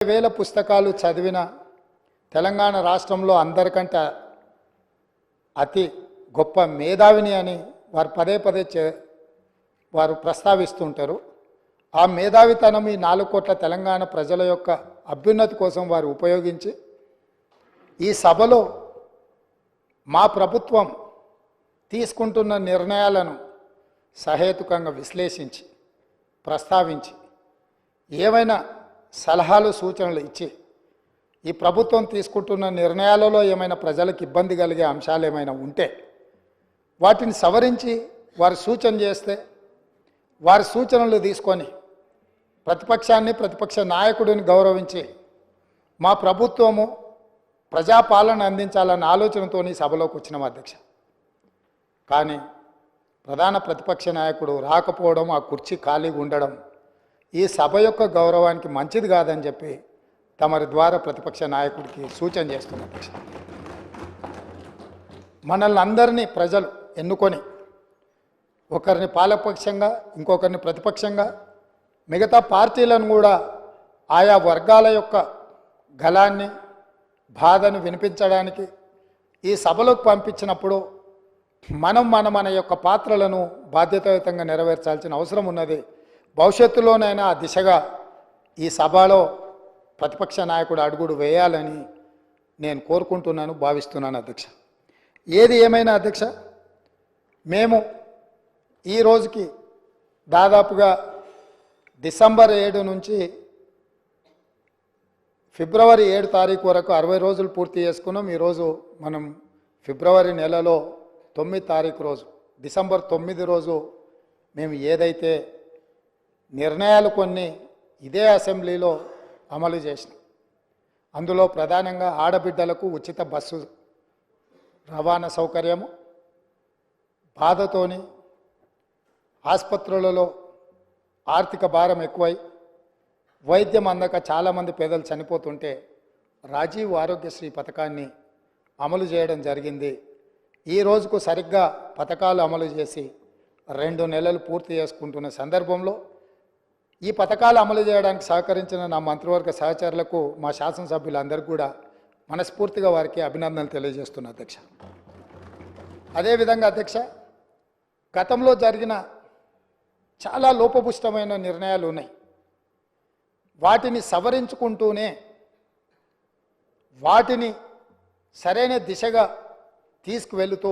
వేల పుస్తకాలు చదివిన తెలంగాణ రాష్ట్రంలో అందరికంటే అతి గొప్ప మేధావిని అని వారు పదే పదే వారు ప్రస్తావిస్తుంటారు. ఆ మేధావితనం ఈ 4 కోట్ల తెలంగాణ ప్రజల యొక్క అభ్యున్నతి కోసం వారు ఉపయోగించి ఈ సభలో మా ప్రభుత్వం తీసుకుంటున్న నిర్ణయాలను సహేతుకంగా విశ్లేషించి ప్రస్తావించి ఏమైనా సలహాలు సూచనలు ఇచ్చి ఈ ప్రభుత్వం తీసుకుంటున్న నిర్ణయాలలో ఏమైనా ప్రజలకు ఇబ్బంది కలిగే అంశాలు ఏమైనా ఉంటే వాటిని సవరించి వారు సూచన చేస్తే వారి సూచనలు తీసుకొని ప్రతిపక్షాన్ని ప్రతిపక్ష నాయకుడిని గౌరవించి మా ప్రభుత్వము ప్రజాపాలన అందించాలన్న ఆలోచనతో సభలోకి వచ్చినాం అధ్యక్ష. కానీ ప్రధాన ప్రతిపక్ష నాయకుడు రాకపోవడం, ఆ కుర్చీ ఖాళీగా ఉండడం ఈ సభ యొక్క గౌరవానికి మంచిది కాదని చెప్పి తమరి ద్వారా ప్రతిపక్ష నాయకుడికి సూచన చేస్తున్నారు అధ్యక్ష. మనల్ని అందరినీ ప్రజలు ఎన్నుకొని ఒకరిని పాలకపక్షంగా ఇంకొకరిని ప్రతిపక్షంగా మిగతా పార్టీలను కూడా ఆయా వర్గాల యొక్క గళాన్ని బాధను వినిపించడానికి ఈ సభలోకి పంపించినప్పుడు మన యొక్క పాత్రలను బాధ్యతాయుతంగా నెరవేర్చాల్సిన అవసరం ఉన్నది. భవిష్యత్తులోనైనా ఆ దిశగా ఈ సభలో ప్రతిపక్ష నాయకుడు అడుగుడు వేయాలని నేను కోరుకుంటున్నాను, భావిస్తున్నాను అధ్యక్ష. ఏది ఏమైనా అధ్యక్ష, మేము ఈ రోజుకి దాదాపుగా డిసెంబర్ 7 నుంచి ఫిబ్రవరి 7 తారీఖు వరకు 60 రోజులు పూర్తి చేసుకున్నాం. ఈరోజు మనం ఫిబ్రవరి నెలలో 9 తారీఖు రోజు, డిసెంబర్ 9 రోజు మేము ఏదైతే నిర్ణయాలు కొన్ని ఇదే అసెంబ్లీలో అమలు చేసినాం. అందులో ప్రధానంగా ఆడబిడ్డలకు ఉచిత బస్సు రవాణా సౌకర్యము, బాధతోని ఆసుపత్రులలో ఆర్థిక భారం ఎక్కువై వైద్యం అందక చాలామంది పేదలు చనిపోతుంటే రాజీవ్ ఆరోగ్యశ్రీ పథకాన్ని అమలు చేయడం జరిగింది. ఈ రోజుకు సరిగ్గా పథకాలు అమలు చేసి 2 నెలలు పూర్తి చేసుకుంటున్న సందర్భంలో ఈ పథకాలు అమలు చేయడానికి సహకరించిన నా మంత్రివర్గ సహచరులకు, మా శాసనసభ్యులందరికీ కూడా మనస్ఫూర్తిగా వారికి అభినందనలు తెలియజేస్తున్నా అధ్యక్ష. అదేవిధంగా అధ్యక్ష, గతంలో జరిగిన చాలా లోపభూయిష్టమైన నిర్ణయాలు ఉన్నాయి. వాటిని సవరించుకుంటూనే వాటిని సరైన దిశగా తీసుకువెళుతూ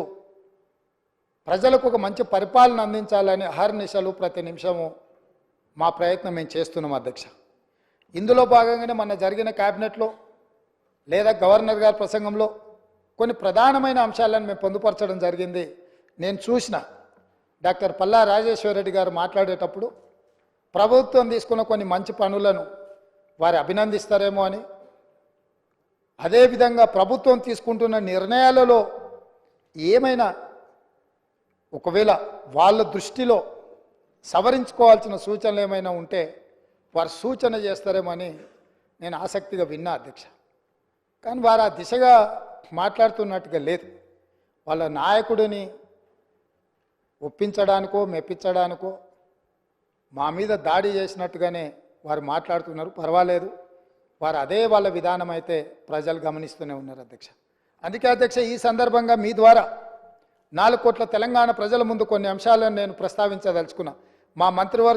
ప్రజలకు ఒక మంచి పరిపాలన అందించాలని అహర్నిశలు ప్రతి నిమిషము మా ప్రయత్నం మేము చేస్తున్నాం అధ్యక్ష. ఇందులో భాగంగానే మొన్న జరిగిన క్యాబినెట్లో లేదా గవర్నర్ గారి ప్రసంగంలో కొన్ని ప్రధానమైన అంశాలను మేము పొందుపరచడం జరిగింది. నేను చూసిన డాక్టర్ పల్లా రాజేశ్వరరెడ్డి గారు మాట్లాడేటప్పుడు ప్రభుత్వం తీసుకున్న కొన్ని మంచి పనులను వారు అభినందిస్తారేమో అని, అదేవిధంగా ప్రభుత్వం తీసుకుంటున్న నిర్ణయాలలో ఏమైనా ఒకవేళ వాళ్ళ దృష్టిలో సవరించుకోవాల్సిన సూచనలు ఏమైనా ఉంటే వారు సూచన చేస్తారేమో అని నేను ఆసక్తిగా విన్నా అధ్యక్ష. కానీ వారు ఆ దిశగా మాట్లాడుతున్నట్టుగా లేదు. వాళ్ళ నాయకుడిని ఒప్పించడానికో మెప్పించడానికో మా మీద దాడి చేసినట్టుగానే వారు మాట్లాడుతున్నారు. పర్వాలేదు, వారు అదే వాళ్ళ విధానం అయితే ప్రజలు గమనిస్తూనే ఉన్నారు అధ్యక్ష. అందుకే అధ్యక్ష, ఈ సందర్భంగా మీ ద్వారా 4 కోట్ల తెలంగాణ ప్రజల ముందు కొన్ని అంశాలను నేను ప్రస్తావించదలుచుకున్నా. మా మంత్రివర్గ